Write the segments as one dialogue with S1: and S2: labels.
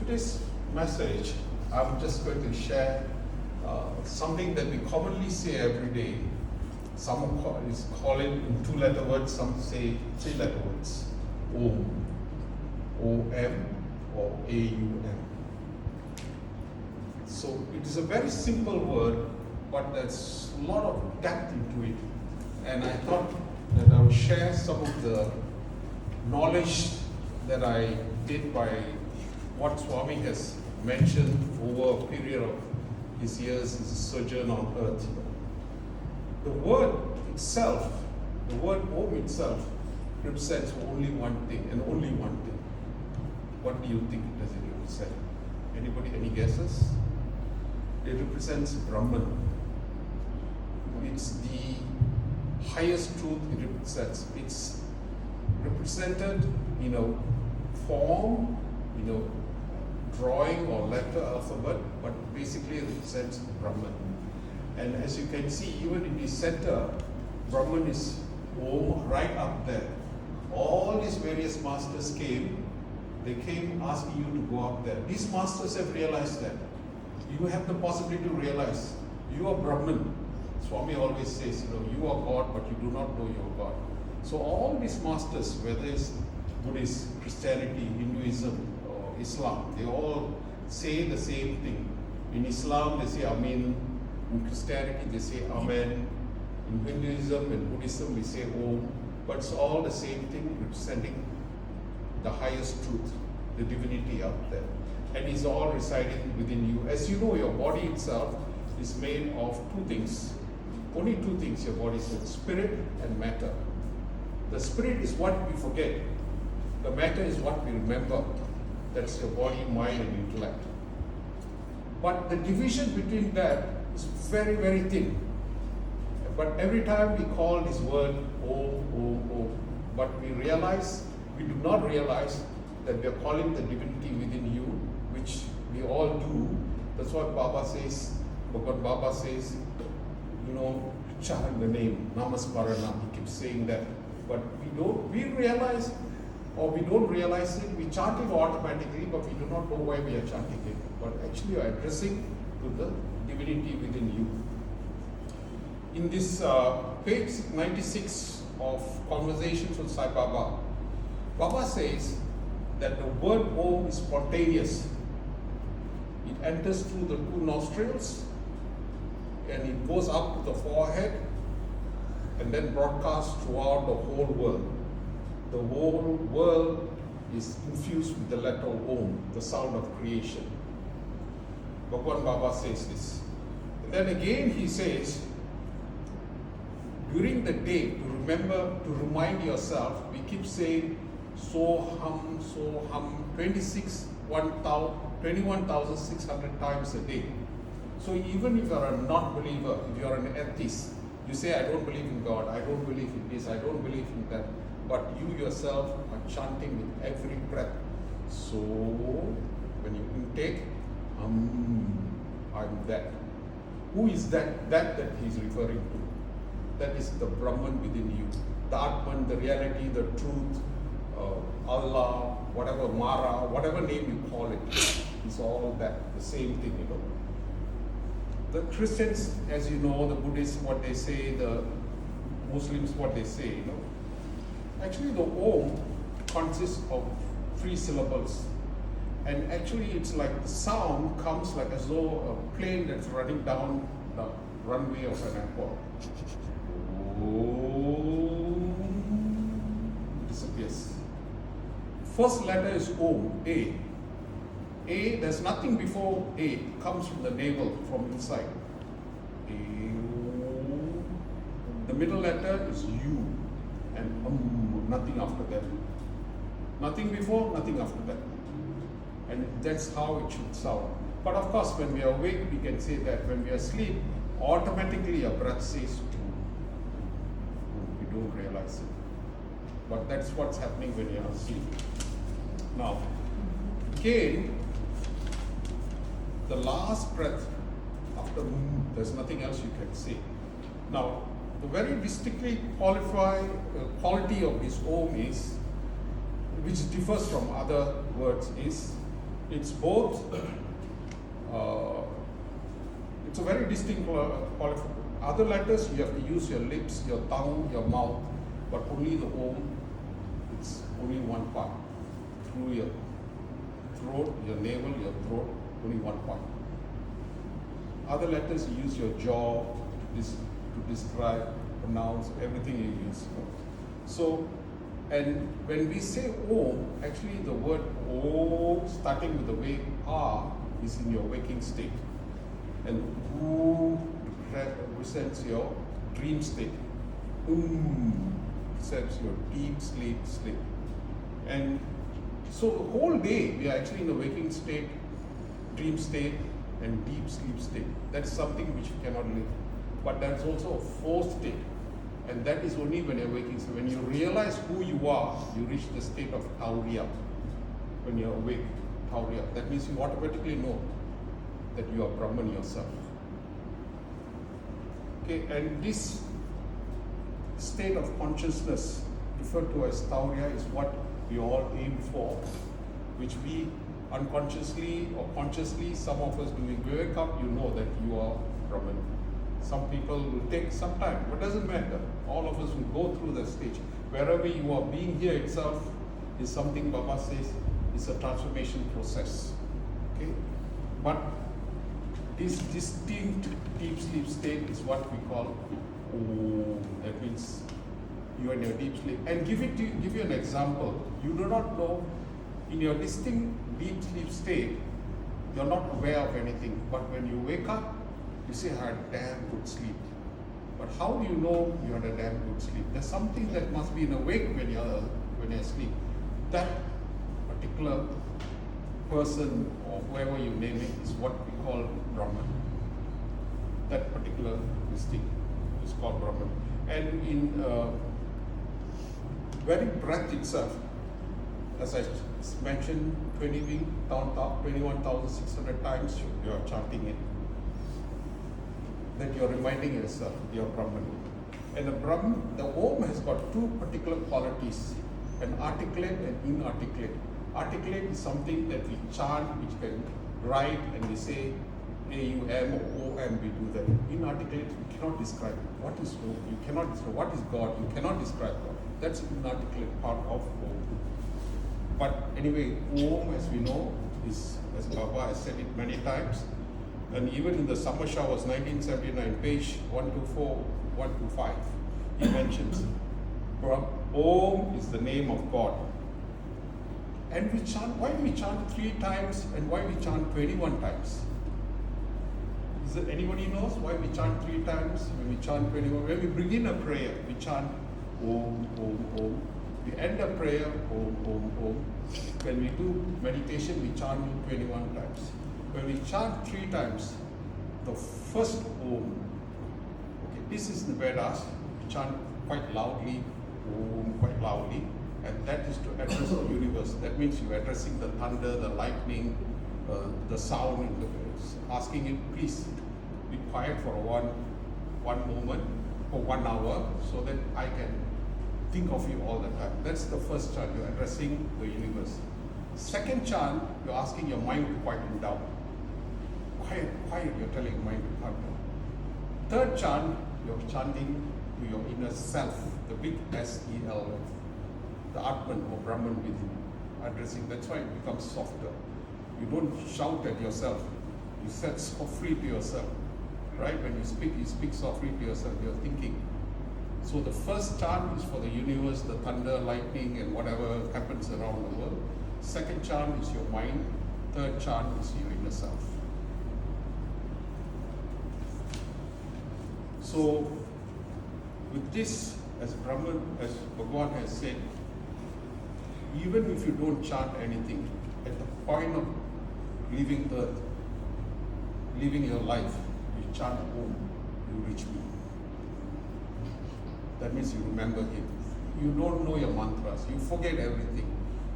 S1: today's message, I'm just going to share something that we commonly say every day. Some call it in 2-letter words, some say 3-letter words. Om. O-M or A-U-M. So it is a very simple word, but there's a lot of depth into it. And I thought that I would share some of the knowledge that I did by what Swami has mentioned over a period of his years as a sojourn on earth. The word itself, the word Om itself, represents only one thing and only one thing. What do you think does it represent? Anybody, any guesses? It represents Brahman. It's the highest truth it represents. It's represented in a form, drawing or letter alphabet, but basically it represents Brahman. And as you can see, even in the center, Brahman is Om right up there. All these various masters came, they came asking you to go up there. These masters have realized that. You have the possibility to realize you are Brahman. Swami always says, you are God, but you do not know you are God. So all these masters, whether it's Buddhist, Christianity, Hinduism, or Islam, they all say the same thing. In Islam, they say Amen. In Christianity, they say Amen. In Hinduism and Buddhism, we say Om. But it's all the same thing, representing the highest truth, the divinity out there. And it's all residing within you. As you know, your body itself is made of two things. Only two things your body is: spirit and matter. The spirit is what we forget. The matter is what we remember. That's your body, mind, and intellect. But the division between that is very, very thin. But every time we call this word Om, but we do not realize that we are calling the divinity within you, which we all do. That's what Baba says, chant the name, Namasmarana. He keeps saying that. But we realize it, we chant it automatically, but we do not know why we are chanting it. But actually, you are addressing to the divinity within you. In this page 96 of Conversations with Sai Baba, Baba says that the word Om is spontaneous. It enters through the two nostrils and it goes up to the forehead and then broadcasts throughout the whole world. The whole world is infused with the letter Om, the sound of creation. Bhagwan Baba says this. And then again he says, during the day, to remind yourself, we keep saying so hum, 21,600 times a day. So even if you are a non-believer, if you are an atheist, you say, I don't believe in God, I don't believe in this, I don't believe in that. But you yourself are chanting with every breath. So when you intake, I'm that. Who is that he's referring to? That is the Brahman within you. The Atman, the reality, the truth, Allah, whatever Mara, whatever name you call it, is all that, the same thing, The Christians, as you know, the Buddhists, what they say, the Muslims, what they say, Actually, the Om consists of 3 syllables. And actually, it's like the sound comes like as though a plane that's running down the runway of an airport. Disappears. First letter is Om, A. A, there's nothing before A. It comes from the navel, from inside. A. The middle letter is U. And nothing after that. Nothing before, nothing after that. And that's how it should sound. But of course, when we are awake, we can say that. When we are asleep, automatically our breath says to. We don't realize it. But that's what's happening when you are asleep. Now, again, the last breath after there's nothing else you can say. Now, the very distinctly quality of this Om is, which differs from other words, is It's both, it's a very distinct qualification. Other letters, you have to use your lips, your tongue, your mouth, but only the Om, it's only one part. Through your throat, your navel, your throat, only one part. Other letters, you use your jaw to describe, pronounce, everything you use. So, and when we say Om, actually the word Om, starting with the way Ah, is in your waking state. And Who represents your dream state. Represents your deep sleep. And so the whole day we are actually in the waking state, dream state, and deep sleep state. That's something which you cannot live. But that's also a fourth state. And that is only when you're waking. So when you realize who you are, you reach the state of Tauriya. When you're awake, Tauriya. That means you automatically know that you are Brahman yourself. Okay, and this state of consciousness, referred to as Tauriya, is what we all aim for, which we unconsciously or consciously, some of us, when we wake up, you know that you are Brahman. Some people will take some time, but doesn't matter. All of us will go through the stage. Wherever you are, being here itself is something Baba says is a transformation process. Okay, but this distinct deep sleep state is what we call Om. That means you are in your deep sleep. And give you an example. You do not know, in your distinct deep sleep state, you're not aware of anything. But when you wake up, you say, I had a damn good sleep. But how do you know you had a damn good sleep? There's something that must be in awake when you're asleep. That particular person or whoever you name it is what we call Brahman. That particular distinct is called Brahman. And in very breath itself, as I mentioned, 21,600 times you are chanting it. That you're reminding yourself you're Brahman. And the Om has got two particular qualities, an articulate and inarticulate. Articulate is something that we chant, which can write, and we say A-U-M or O-M, we do that. Inarticulate, you cannot describe what is Om. You cannot describe what is God. You cannot describe God. That's the inarticulate part of Om. But anyway, Om, as we know, is, as Baba has said it many times, and even in the Summer Showers, 1979, page 124, 125, he mentions, Om is the name of God. And we chant, why we chant 3 times and why we chant 21 times? Is there anybody knows why we chant 3 times, when we chant 21? When we begin a prayer, we chant Om, Om, Om. We end a prayer, Om, Om, Om. When we do meditation, we chant 21 times. When we chant 3 times, the first Om, okay, this is the Vedas, we chant quite loudly, Om, quite loudly, and that is to address the universe. That means you're addressing the thunder, the lightning, the sound, asking it, please be quiet for one moment, for 1 hour, so that I can think of you all the time. That's the first chant, you're addressing the universe. Second chant, you're asking your mind to quieten down. Quiet, you're telling your mind to quiet down. Third chant, you're chanting to your inner self, the big S-E-L, the Atman or Brahman within, addressing. That's why it becomes softer. You don't shout at yourself. You say softly to yourself. Right? When you speak softly to yourself, you're thinking. So the first chant is for the universe, the thunder, lightning, and whatever happens around the world. Second chant is your mind. Third chant is your inner self. So with this, as Brahman, as Bhagavan has said, even if you don't chant anything, at the point of leaving earth, living your life, you chant Om, you reach me. That means you remember Him. You don't know your mantras, you forget everything.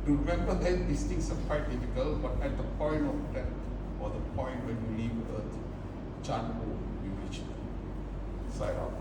S1: To remember that these things are quite difficult, but at the point of death, or the point when you leave earth, chant Om, you reach me. Sai Ram.